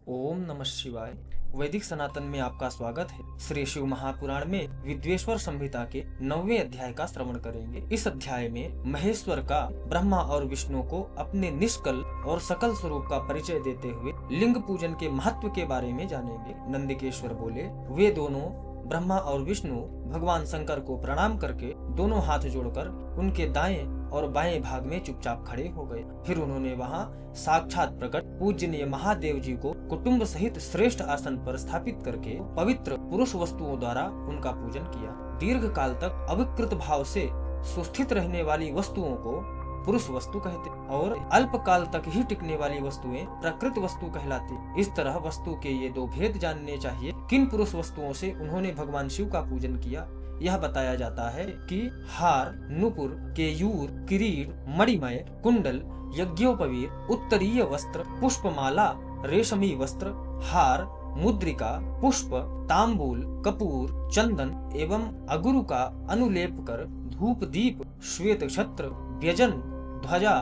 ओम नमः शिवाय। वैदिक सनातन में आपका स्वागत है। श्री शिव महापुराण में विद्वेश्वर संहिता के 9वें अध्याय का श्रवण करेंगे। इस अध्याय में महेश्वर का ब्रह्मा और विष्णु को अपने निष्कल और सकल स्वरूप का परिचय देते हुए लिंग पूजन के महत्व के बारे में जानेंगे। नंदिकेश्वर बोले, वे दोनों ब्रह्मा और विष्णु भगवान शंकर को प्रणाम करके दोनों हाथ जोड़कर उनके दाएं और बाएं भाग में चुपचाप खड़े हो गए। फिर उन्होंने वहां साक्षात प्रकट पूजनीय महादेव जी को कुटुंब सहित श्रेष्ठ आसन पर स्थापित करके पवित्र पुरुष वस्तुओं द्वारा उनका पूजन किया। दीर्घ काल तक अविकृत भाव से सुस्थित रहने वाली वस्तुओं को पुरुष वस्तु कहते और अल्प काल तक ही टिकने वाली वस्तुएं प्रकृत वस्तु कहलाती। इस तरह वस्तु के ये दो भेद जानने चाहिए। किन पुरुष वस्तुओं से उन्होंने भगवान शिव का पूजन किया, यह बताया जाता है कि हार, नुपुर, केयूर, किरीट, मणिमय, कुंडल, यज्ञोपवीत, उत्तरीय वस्त्र, पुष्पमाला, रेशमी वस्त्र, हार, मुद्रिका, पुष्प, तांबूल, कपूर, चंदन एवं अगुरु का अनुलेप कर धूप दीप, श्वेत छत्र, व्यजन, ध्वजा,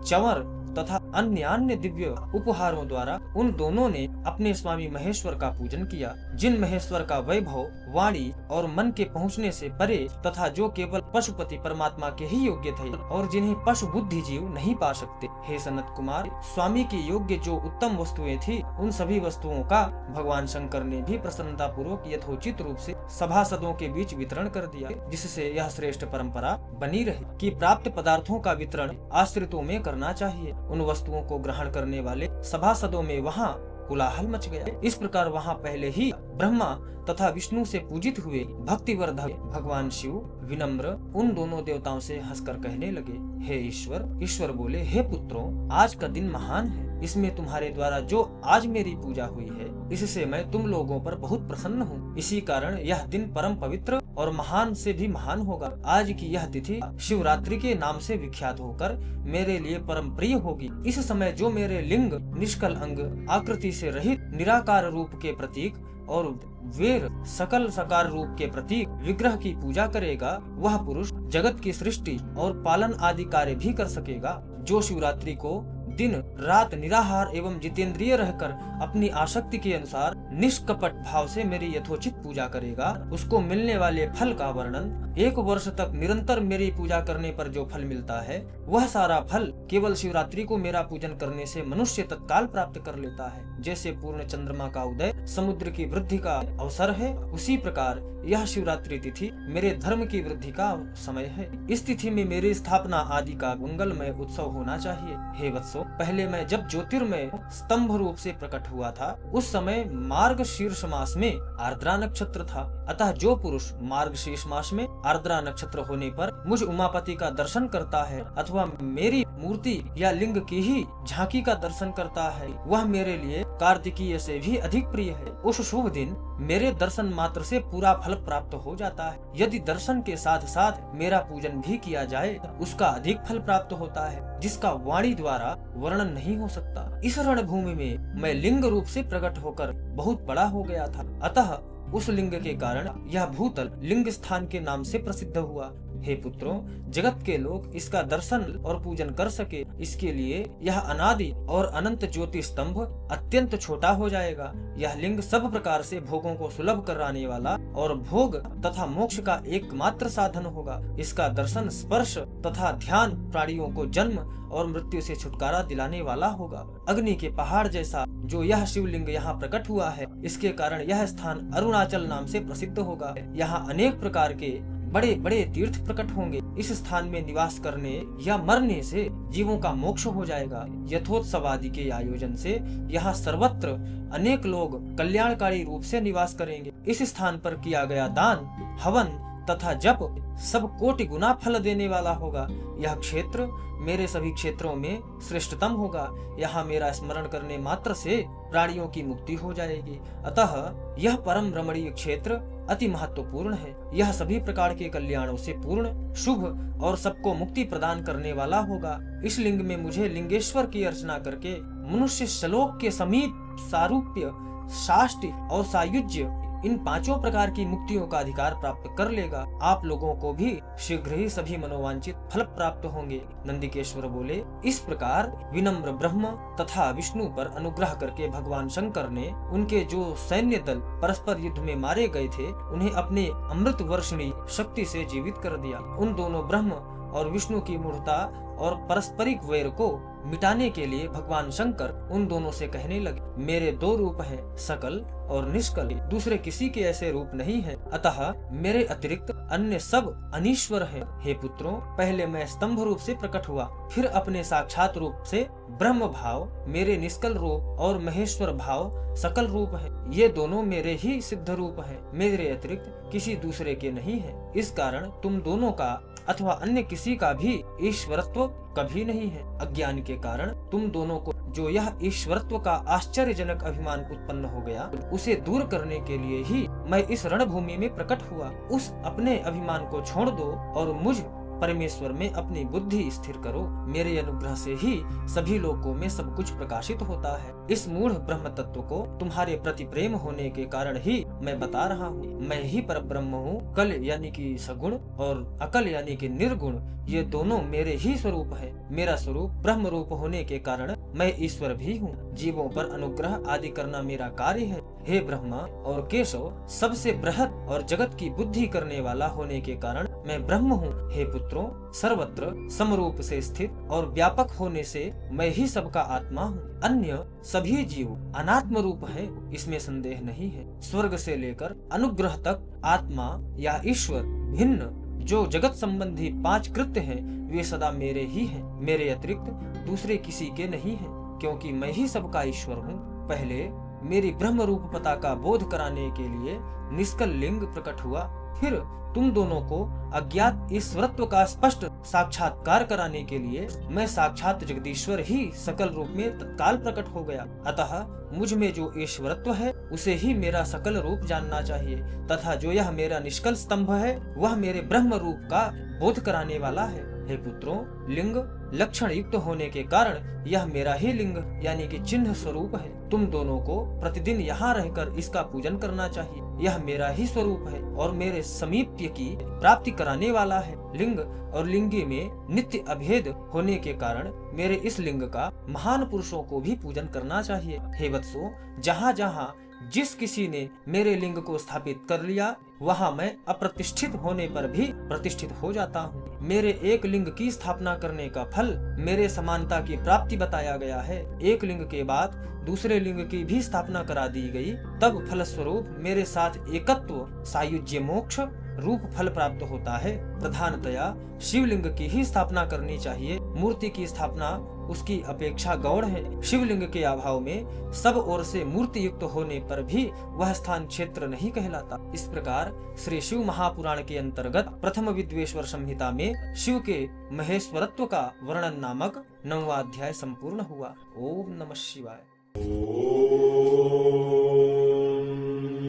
चंवर तथा अन्य दिव्य उपहारों द्वारा उन दोनों ने अपने स्वामी महेश्वर का पूजन किया, जिन महेश्वर का वैभव वाणी और मन के पहुँचने से परे तथा जो केवल पशुपति परमात्मा के ही योग्य थे और जिन्हें पशु बुद्धि जीव नहीं पा सकते। हे सनत कुमार, स्वामी के योग्य जो उत्तम वस्तुएं थी, उन सभी वस्तुओं का भगवान शंकर ने भी प्रसन्नता पूर्वक यथोचित रूप से सभासदों के बीच वितरण कर दिया, जिससे यह श्रेष्ठ परंपरा बनी रहे कि प्राप्त पदार्थों का वितरण आश्रितों में करना चाहिए। उन वस्तुओं को ग्रहण करने वाले सभासदों में वहां कोलाहल मच गया। इस प्रकार वहां पहले ही ब्रह्मा तथा विष्णु से पूजित हुए भक्तिवर्धक भगवान शिव विनम्र उन दोनों देवताओं से हंसकर कहने लगे, हे ईश्वर। ईश्वर बोले, हे पुत्रों, आज का दिन महान है। इसमें तुम्हारे द्वारा जो आज मेरी पूजा हुई है, इससे मैं तुम लोगों पर बहुत प्रसन्न हूँ। इसी कारण यह दिन परम पवित्र और महान से भी महान होगा। आज की यह तिथि शिवरात्रि के नाम से विख्यात होकर मेरे लिए परम प्रिय होगी। इस समय जो मेरे लिंग, निष्कल अंग, आकृति से रहित निराकार रूप के प्रतीक और वीर सकल साकार रूप के प्रतीक विग्रह की पूजा करेगा, वह पुरुष जगत की सृष्टि और पालन आदि कार्य भी कर सकेगा। जो शिवरात्रि को दिन रात निराहार एवं जितेंद्रिय रहकर अपनी आसक्ति के अनुसार निष्कपट भाव से मेरी यथोचित पूजा करेगा, उसको मिलने वाले फल का वर्णन 1 वर्ष तक निरंतर मेरी पूजा करने पर जो फल मिलता है, वह सारा फल केवल शिवरात्रि को मेरा पूजन करने से मनुष्य तत्काल प्राप्त कर लेता है। जैसे पूर्ण चंद्रमा का उदय समुद्र की वृद्धि का अवसर है, उसी प्रकार यह शिवरात्रि तिथि मेरे धर्म की वृद्धि का समय है। इस तिथि में मेरी स्थापना आदि का मंगलमय उत्सव होना चाहिए। हे वत्सो, पहले मैं जब ज्योतिर्मय स्तंभ रूप से प्रकट हुआ था, उस समय मार्गशीर्ष मास में आर्द्रा नक्षत्र था। अतः जो पुरुष मार्गशीर्ष मास में आर्द्रा नक्षत्र होने पर मुझ उमापति का दर्शन करता है अथवा मेरी मूर्ति या लिंग की ही झांकी का दर्शन करता है, वह मेरे लिए कार्तिकीय से भी अधिक प्रिय है। उस शुभ दिन मेरे दर्शन मात्र से पूरा फल प्राप्त हो जाता है। यदि दर्शन के साथ साथ मेरा पूजन भी किया जाए, उसका अधिक फल प्राप्त होता है, जिसका वाणी द्वारा वर्णन नहीं हो सकता। इस रणभूमि में मैं लिंग रूप से प्रकट होकर बहुत बड़ा हो गया था, अतः उस लिंग के कारण यह भूतल लिंग स्थान के नाम से प्रसिद्ध हुआ। हे पुत्रों, जगत के लोग इसका दर्शन और पूजन कर सके, इसके लिए यह अनादि और अनंत ज्योति स्तंभ अत्यंत छोटा हो जाएगा। यह लिंग सब प्रकार से भोगों को सुलभ कराने वाला और भोग तथा मोक्ष का एकमात्र साधन होगा। इसका दर्शन, स्पर्श तथा ध्यान प्राणियों को जन्म और मृत्यु से छुटकारा दिलाने वाला होगा। अग्नि के पहाड़ जैसा जो यह शिवलिंग यहाँ प्रकट हुआ है, इसके कारण यह स्थान अरुणाचल नाम से प्रसिद्ध होगा। यहाँ अनेक प्रकार के बड़े बड़े तीर्थ प्रकट होंगे। इस स्थान में निवास करने या मरने से जीवों का मोक्ष हो जाएगा। यथोत्सव आदि के आयोजन से यहाँ सर्वत्र अनेक लोग कल्याणकारी रूप से निवास करेंगे। इस स्थान पर किया गया दान, हवन तथा जप सब कोटि गुना फल देने वाला होगा। यह क्षेत्र मेरे सभी क्षेत्रों में श्रेष्ठतम होगा। यहाँ मेरा स्मरण करने मात्र से प्राणियों की मुक्ति हो जाएगी। अतः यह परम रमणीय क्षेत्र अति महत्वपूर्ण है। यह सभी प्रकार के कल्याणों से पूर्ण, शुभ और सबको मुक्ति प्रदान करने वाला होगा। इस लिंग में मुझे लिंगेश्वर की अर्चना करके मनुष्य श्लोक के समीप सारूप्य, साष्टि और सायुज्य इन पांचों प्रकार की मुक्तियों का अधिकार प्राप्त कर लेगा। आप लोगों को भी शीघ्र ही सभी मनोवांछित फल प्राप्त होंगे। नंदिकेश्वर बोले, इस प्रकार विनम्र ब्रह्म तथा विष्णु पर अनुग्रह करके भगवान शंकर ने उनके जो सैन्य दल परस्पर युद्ध में मारे गए थे उन्हें अपने अमृत वर्षणी शक्ति से जीवित कर दिया। उन दोनों ब्रह्म और विष्णु की मूढ़ता और पारस्परिक वैर को मिटाने के लिए भगवान शंकर उन दोनों से कहने लगे, मेरे दो रूप हैं, सकल और निष्कल, दूसरे किसी के ऐसे रूप नहीं है, अतः मेरे अतिरिक्त अन्य सब अनीश्वर हैं। हे पुत्रों, पहले मैं स्तंभ रूप से प्रकट हुआ, फिर अपने साक्षात रूप से ब्रह्म भाव मेरे निष्कल रूप और महेश्वर भाव सकल रूप है। ये दोनों मेरे ही सिद्ध रूप हैं, मेरे अतिरिक्त किसी दूसरे के नहीं है। इस कारण तुम दोनों का अथवा अन्य किसी का भी ईश्वरत्व कभी नहीं है। अज्ञान के कारण तुम दोनों को जो यह ईश्वरत्व का आश्चर्यजनक अभिमान उत्पन्न हो गया, उसे दूर करने के लिए ही मैं इस रणभूमि में प्रकट हुआ। उस अपने अभिमान को छोड़ दो और मुझ परमेश्वर में अपनी बुद्धि स्थिर करो। मेरे अनुग्रह से ही सभी लोकों में सब कुछ प्रकाशित होता है। इस मूढ़ ब्रह्म तत्व को तुम्हारे प्रति प्रेम होने के कारण ही मैं बता रहा हूँ। मैं ही पर ब्रह्म हूँ। कल यानी कि सगुण और अकल यानी कि निर्गुण, ये दोनों मेरे ही स्वरूप है। मेरा स्वरूप ब्रह्म रूप होने के कारण मैं ईश्वर भी हूँ। जीवों पर अनुग्रह आदि करना मेरा कार्य है। हे ब्रह्मा और केशव, सबसे बृहद और जगत की बुद्धि करने वाला होने के कारण मैं ब्रह्म हूँ। हे पुत्रों, सर्वत्र समरूप से स्थित और व्यापक होने से मैं ही सबका आत्मा हूँ। अन्य सभी जीव अनात्म रूप है, इसमें संदेह नहीं है। स्वर्ग से लेकर अनुग्रह तक आत्मा या ईश्वर भिन्न जो जगत संबंधी 5 कृत्य हैं, वे सदा मेरे ही हैं। मेरे अतिरिक्त दूसरे किसी के नहीं हैं, क्योंकि मैं ही सबका ईश्वर हूँ। पहले मेरी ब्रह्म रूप पता का बोध कराने के लिए निष्कल लिंग प्रकट हुआ, फिर तुम दोनों को अज्ञात ईश्वरत्व का स्पष्ट साक्षात्कार कराने के लिए मैं साक्षात जगदीश्वर ही सकल रूप में तत्काल प्रकट हो गया। अतः मुझ में जो ईश्वरत्व है उसे ही मेरा सकल रूप जानना चाहिए, तथा जो यह मेरा निष्कल स्तंभ है वह मेरे ब्रह्म रूप का बोध कराने वाला है। हे पुत्रों, लिंग लक्षण युक्त होने के कारण यह मेरा ही लिंग यानी कि चिन्ह स्वरूप है। तुम दोनों को प्रतिदिन यहाँ रहकर इसका पूजन करना चाहिए। यह मेरा ही स्वरूप है और मेरे समीप्य की प्राप्ति कराने वाला है। लिंग और लिंगी में नित्य अभेद होने के कारण मेरे इस लिंग का महान पुरुषों को भी पूजन करना चाहिए। हे वत्सो, जहाँ जहाँ जिस किसी ने मेरे लिंग को स्थापित कर लिया, वहाँ मैं अप्रतिष्ठित होने पर भी प्रतिष्ठित हो जाता हूँ। मेरे एक लिंग की स्थापना करने का फल मेरे समानता की प्राप्ति बताया गया है। एक लिंग के बाद दूसरे लिंग की भी स्थापना करा दी गई, तब फलस्वरूप मेरे साथ एकत्व सायुज्य मोक्ष रूप फल प्राप्त होता है। प्रधानतया शिवलिंग की ही स्थापना करनी चाहिए। मूर्ति की स्थापना उसकी अपेक्षा गौण है। शिवलिंग के अभाव में सब ओर से मूर्ति युक्त होने पर भी वह स्थान क्षेत्र नहीं कहलाता। इस प्रकार श्री शिव महापुराण के अंतर्गत प्रथम विद्वेश्वर संहिता में शिव के महेश्वरत्व का वर्णन नामक 9वां अध्याय संपूर्ण हुआ। ओम नमः शिवाय।